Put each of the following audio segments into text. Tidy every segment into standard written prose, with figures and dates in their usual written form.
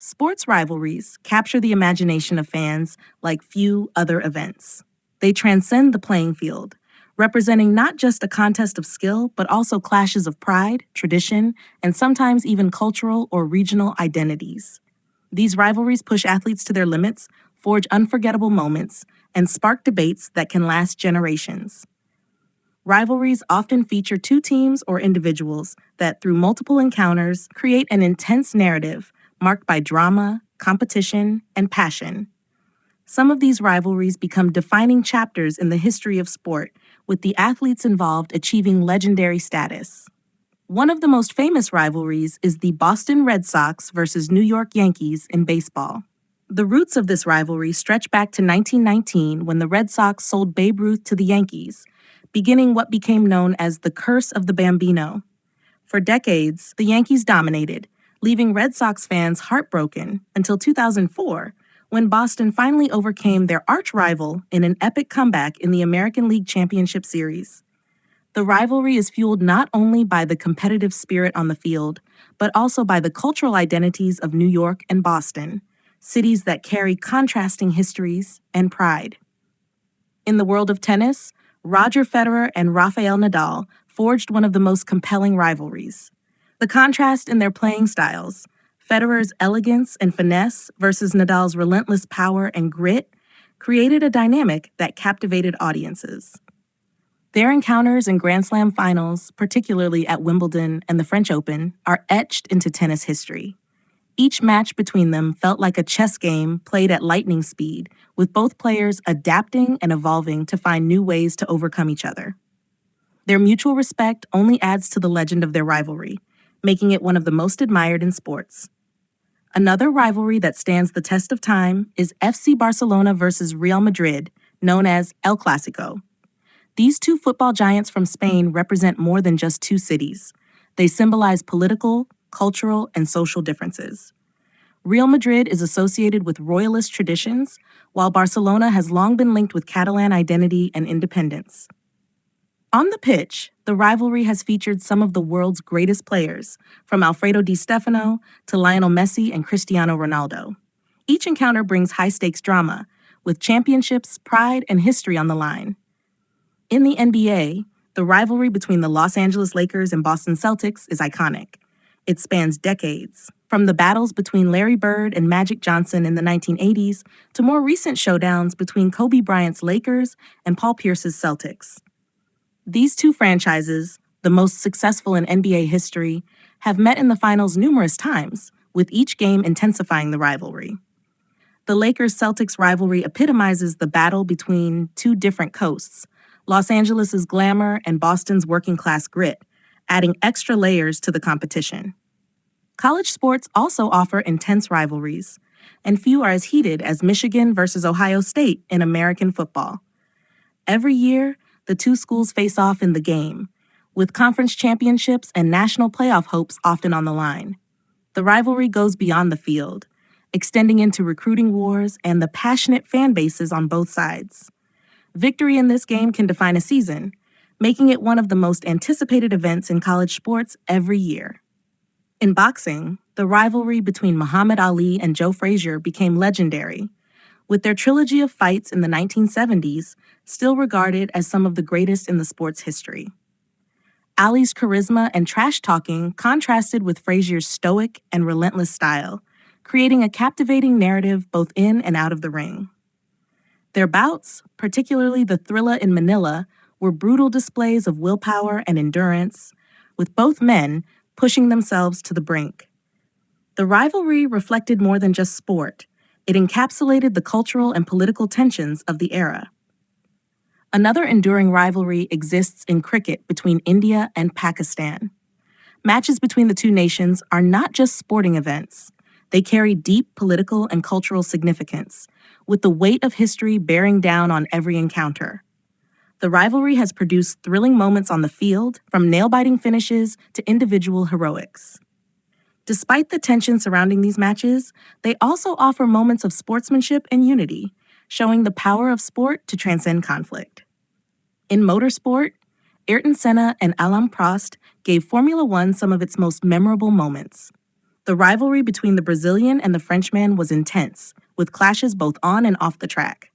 Sports rivalries capture the imagination of fans like few other events. They transcend the playing field, representing not just a contest of skill, but also clashes of pride, tradition, and sometimes even cultural or regional identities. These rivalries push athletes to their limits, forge unforgettable moments, and spark debates that can last generations. Rivalries often feature two teams or individuals that, through multiple encounters, create an intense narrative marked by drama, competition, and passion. Some of these rivalries become defining chapters in the history of sport, with the athletes involved achieving legendary status. One of the most famous rivalries is the Boston Red Sox versus New York Yankees in baseball. The roots of this rivalry stretch back to 1919 when the Red Sox sold Babe Ruth to the Yankees, beginning what became known as the Curse of the Bambino. For decades, the Yankees dominated, leaving Red Sox fans heartbroken until 2004, when Boston finally overcame their arch-rival in an epic comeback in the American League Championship Series. The rivalry is fueled not only by the competitive spirit on the field, but also by the cultural identities of New York and Boston, cities that carry contrasting histories and pride. In the world of tennis, Roger Federer and Rafael Nadal forged one of the most compelling rivalries. The contrast in their playing styles, Federer's elegance and finesse versus Nadal's relentless power and grit, created a dynamic that captivated audiences. Their encounters in Grand Slam finals, particularly at Wimbledon and the French Open, are etched into tennis history. Each match between them felt like a chess game played at lightning speed, with both players adapting and evolving to find new ways to overcome each other. Their mutual respect only adds to the legend of their rivalry, making it one of the most admired in sports. Another rivalry that stands the test of time is FC Barcelona versus Real Madrid, known as El Clásico. These two football giants from Spain represent more than just two cities. They symbolize political, cultural, and social differences. Real Madrid is associated with royalist traditions, while Barcelona has long been linked with Catalan identity and independence. On the pitch, the rivalry has featured some of the world's greatest players, from Alfredo Di Stefano to Lionel Messi and Cristiano Ronaldo. Each encounter brings high-stakes drama, with championships, pride, and history on the line. In the NBA, the rivalry between the Los Angeles Lakers and Boston Celtics is iconic. It spans decades, from the battles between Larry Bird and Magic Johnson in the 1980s to more recent showdowns between Kobe Bryant's Lakers and Paul Pierce's Celtics. These two franchises, the most successful in NBA history, have met in the finals numerous times, with each game intensifying the rivalry. The Lakers-Celtics rivalry epitomizes the battle between two different coasts, Los Angeles' glamour and Boston's working-class grit, adding extra layers to the competition. College sports also offer intense rivalries, and few are as heated as Michigan versus Ohio State in American football. Every year, the two schools face off in the game, with conference championships and national playoff hopes often on the line. The rivalry goes beyond the field, extending into recruiting wars and the passionate fan bases on both sides. Victory in this game can define a season, making it one of the most anticipated events in college sports every year. In boxing, the rivalry between Muhammad Ali and Joe Frazier became legendary, with their trilogy of fights in the 1970s still regarded as some of the greatest in the sport's history. Ali's charisma and trash-talking contrasted with Frazier's stoic and relentless style, creating a captivating narrative both in and out of the ring. Their bouts, particularly the Thrilla in Manila, were brutal displays of willpower and endurance, with both men pushing themselves to the brink. The rivalry reflected more than just sport. It encapsulated the cultural and political tensions of the era. Another enduring rivalry exists in cricket between India and Pakistan. Matches between the two nations are not just sporting events. They carry deep political and cultural significance, with the weight of history bearing down on every encounter. The rivalry has produced thrilling moments on the field, from nail-biting finishes to individual heroics. Despite the tension surrounding these matches, they also offer moments of sportsmanship and unity, showing the power of sport to transcend conflict. In motorsport, Ayrton Senna and Alain Prost gave Formula One some of its most memorable moments. The rivalry between the Brazilian and the Frenchman was intense, with clashes both on and off the track.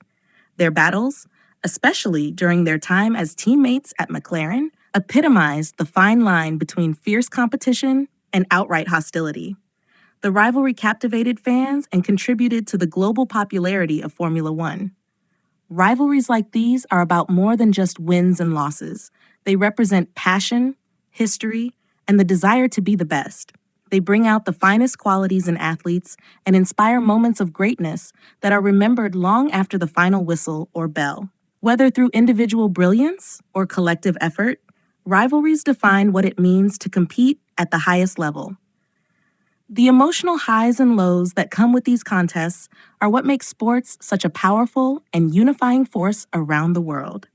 Their battles, especially during their time as teammates at McLaren, epitomized the fine line between fierce competition and outright hostility. The rivalry captivated fans and contributed to the global popularity of Formula One. Rivalries like these are about more than just wins and losses. They represent passion, history, and the desire to be the best. They bring out the finest qualities in athletes and inspire moments of greatness that are remembered long after the final whistle or bell. Whether through individual brilliance or collective effort, rivalries define what it means to compete at the highest level. The emotional highs and lows that come with these contests are what makes sports such a powerful and unifying force around the world.